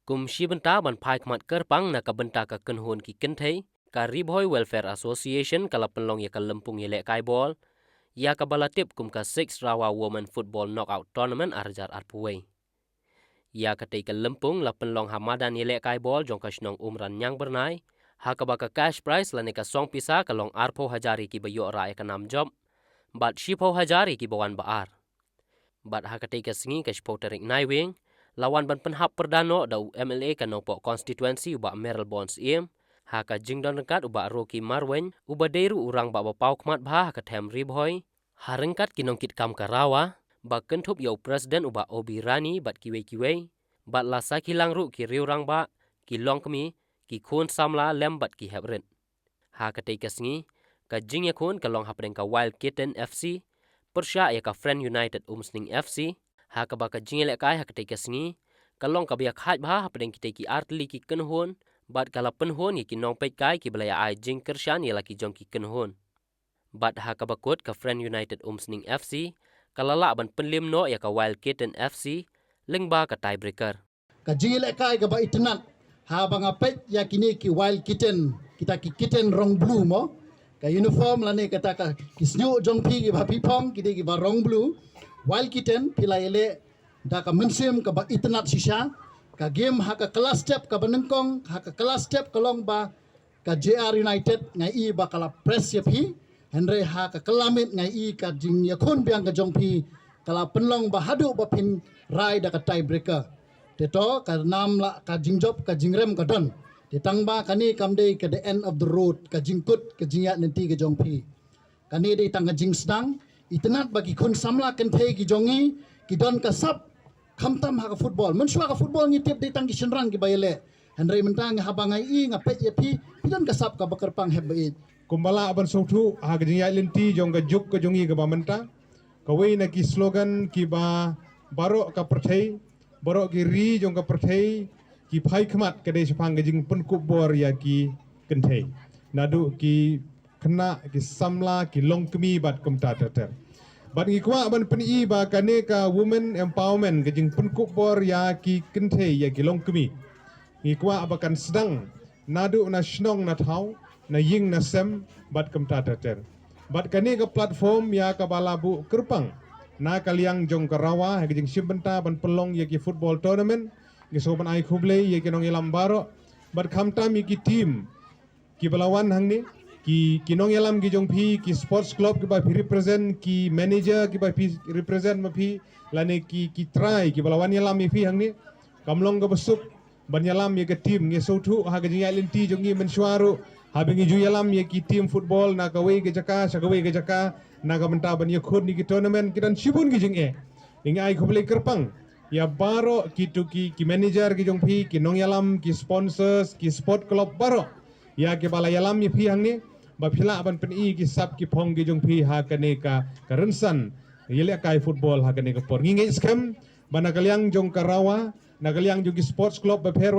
Kumshi benta ban pai kmat kerpang na ka benta ka kenhun ki kenthei ka Ribhoi Welfare Association kala penlong ya ka lempung ya lek kai bol ya ka balatip kum ka 6 Rawa Women Football Knockout Tournament arjar arpuwei. Ya ka tei ka lempung la penlong hamadan ya lek kai bol jong ka shnong umran nyang bernai ha ka ba ka cash prize la ne ka song pisa ka long arpo hajari ki bayo ra ya ka nam job bat shipo hajari ki bawan baar. Bat ha ka tei ka singi ka shpo terik naiwing lawan ban penhap perdano da MLA ka nopok constituency uba Merrill Bonds im ha ka jingdon dekat uba Rocky Marwen uba deru urang ba pau kmat bha ha ka them Ribhoi ha rengkat kinong kit kam ka rawa ba kentup yo presiden uba Obi Rani bat kiwe bat lasa kilang ru ki riurang ba ki long kemi ki khun samla lem bat ki hebren ha ka tei ka singi ka jing ya khun ka long hapdeng ka Wild Kitten FC persya ya ka Friend United Umsning FC ha ka ba ka jing lek kai ha ka tei ka singi ka long ka bia khat bha hapdeng ki tei ki artli ki kenhun bat kala penhun ya ki nong pek kai ki belaya ai jing kershan ya la ki jong ki kenhun bat ha ka bakut ka Friend United Umsning FC kala la ban penlim no ya ka Wild Kitten FC lengba ka tiebreaker ka jing lek kai ka ba itnat ha banga pet ya kini ki Wild Kitten kita ki kitten rong blue mo ka uniform la ne kata ka kisnyu jong pi ki ba pi pom ki ki ba rong blue Wild Kitten pila ele da ka mensim ka ba itnat sisa ka game ha ka kelas step ka banengkong ha ka kelas step kalong ba ka JR United ngai i ba kala press ya pi Henry ha ka kelamit ngai i ka jing ya khun biang ka jong pi kala penlong ba hadu ba pin rai da ka tiebreaker teto ka nam la ka jingjop ka jingrem ka don tetang ba kani kamde ka the end of the road ka jingkut ka jingya nanti ka jong pi kani de tang ka jing sedang itnat bagi khun samla kan thei ki jongi ki don ka sap khamtam ha ka football mensua ka football ni tip de tang ki senrang ki bayele Henry mentang ha bangai i ngapet ye pi don ka sap ka bakerpang hebait kumbala aban sautu ha ka jingya lenti jong ka juk ka jongi ka bamenta kawai na ki slogan ki ba baro ka perthei baro ki ri jong ka perthei ki phai khmat ka de sepang ka jing pun kubor ya ki kenthei nadu ki kena ki samla ki longkemi bat kumta tater bat ngi kwa ban peni ba kane ka women empowerment ke jing penkup bor ya ki kenthe ya ki longkemi ngi kwa abakan sedang nadu na shnong na thau na ying na sem bat kumta tater bat kane ka platform ya ka balabu kerpang na kaliang jong karawa ha jing simbenta ban pelong ya ki football tournament ngi soban ai khuble ya ki nong ilam baro bat khamta mi ki team ki balawan hangni ki kinong yalam ki jong phi ki sports club ki ba phi represent ki manager ki ba phi represent ma phi lane ki try ki balawan yalam mi phi hangni kamlong ga besuk ban yalam ye ka team nge sautu ha ga jingai lenti jongi mensuaru ha bengi ju yalam ye ki team football na ka we ge jaka sa ga we ge jaka na ga menta ban ye khod ni ki tournament ki dan shibun ki jing ingai khoble kerpang ya baro ki tu ki manager ki jong phi ki nong yalam ki sponsors ki sport club baro ya ke bala yalam ye phi hangni ba phila ban peni ki sap ki phong ki jong phi ha kane ka karensan yele kai football ha kane ka por ngi scam bana kaliang jong karawa na kaliang jong ki sports club ba pher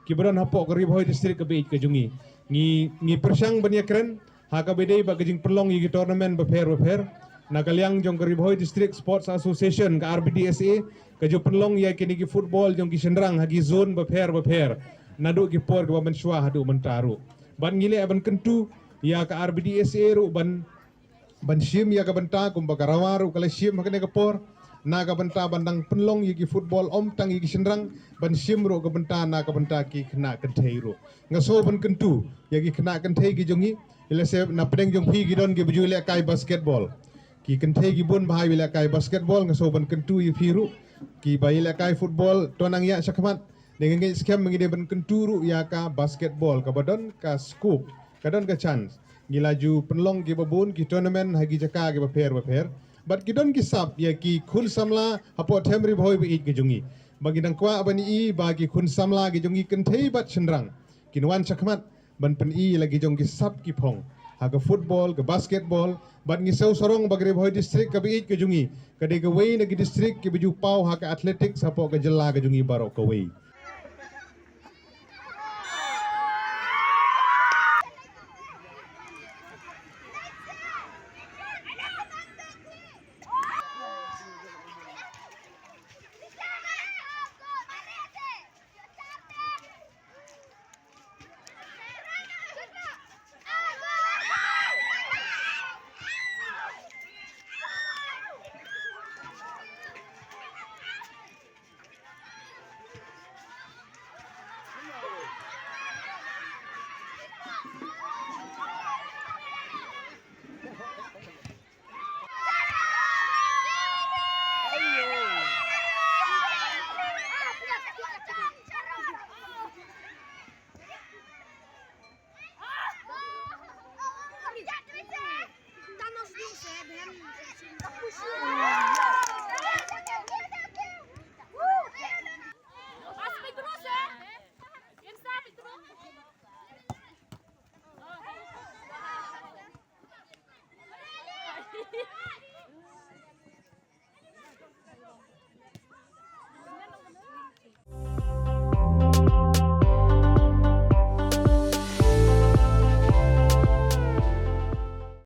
ki bron hapo ka Ribhoi district ka be ka jungi ngi persang ban yakren ha ka bedei ba ka jing pelong ki tournament ba pher na kaliang jong ka Ribhoi district sports association ka RBDSA ka jo pelong ya kini ki football jong ki sendrang ha ki zone ba pher nadu ki por ka ba mensua hadu mentaru ban ngile ban kentu ya ka RBDSA ru ban shim ya ka banta kum bagarawa ru kala shim hakane ka por na ka banta bandang penlong yiki football om tang yiki sendrang ban shim ru ka banta na ka banta ki kena kenthei ru ngaso ban kentu yaki kena kenthei ki jongi ile se na pedeng jong phi gidon ki buju le kai basketball ki kenthei ki bon bahai le kai basketball ngaso ban kentu yi phi ru ki bai le kai football tonang ya sakmat dengan ngi scam ngi de ban kentu ru ya ka basketball ka badon ka scoop kadon ka chance ngilaju penlong ki babun ki tournament hagi jaka ki ba pher but kidon ki sap ya ki khun samla hapo them Ribhoi bi ki jungi bagi dang kwa bani i bagi khun samla ki jungi kenthei bat sendrang kinwan chakmat ban pen i lagi jong ki sap ki phong ha ka football ka basketball bat ngi sau sorong bagi Ribhoi district ka bi ki jungi kade ka wei na ki district ki biju pau ha ka athletics hapo ka jella ka jungi baro ka wei